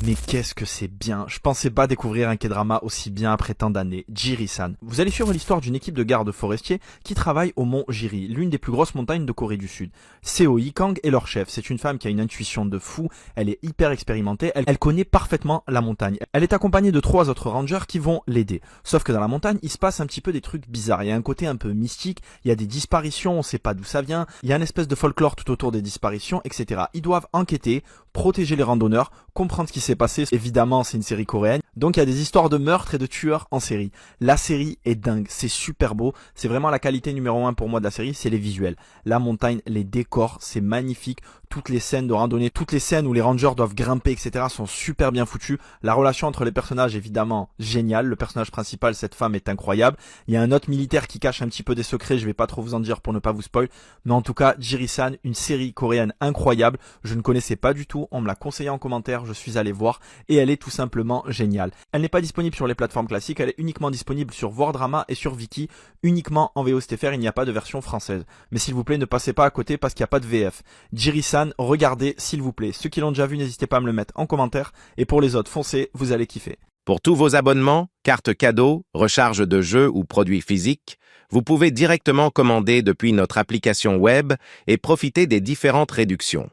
Mais qu'est-ce que c'est bien. Je pensais pas découvrir un K-drama aussi bien après tant d'années. Jiri-san. Vous allez suivre l'histoire d'une équipe de gardes forestiers qui travaille au mont Jiri, l'une des plus grosses montagnes de Corée du Sud. Seo Kang est leur chef. C'est une femme qui a une intuition de fou. Elle est hyper expérimentée. Elle connaît parfaitement la montagne. Elle est accompagnée de 3 autres rangers qui vont l'aider. Sauf que dans la montagne, il se passe un petit peu des trucs bizarres. Il y a un côté un peu mystique. Il y a des disparitions. On sait pas d'où ça vient. Il y a une espèce de folklore tout autour des disparitions, etc. Ils doivent enquêter, protéger les randonneurs, comprendre ce qui s'est passé. Évidemment, c'est une série coréenne. Donc il y a des histoires de meurtres et de tueurs en série. La série est dingue, c'est super beau. C'est vraiment la qualité numéro 1 pour moi de la série, c'est les visuels. La montagne, les décors, c'est magnifique. Toutes les scènes de randonnée, toutes les scènes où les rangers doivent grimper, etc. sont super bien foutues. La relation entre les personnages, évidemment, géniale. Le personnage principal, cette femme, est incroyable. Il y a un autre militaire qui cache un petit peu des secrets. Je vais pas trop vous en dire pour ne pas vous spoil. Mais en tout cas, Jiri-san, une série coréenne incroyable. Je ne connaissais pas du tout. On me l'a conseillé en commentaire. Je suis allé voir. Et elle est tout simplement géniale. Elle n'est pas disponible sur les plateformes classiques, elle est uniquement disponible sur Wordrama et sur Viki, uniquement en VOSTFR, il n'y a pas de version française. Mais s'il vous plaît, ne passez pas à côté parce qu'il n'y a pas de VF. Jiri-san, regardez s'il vous plaît. Ceux qui l'ont déjà vu, n'hésitez pas à me le mettre en commentaire. Et pour les autres, foncez, vous allez kiffer. Pour tous vos abonnements, cartes cadeaux, recharge de jeux ou produits physiques, vous pouvez directement commander depuis notre application web et profiter des différentes réductions.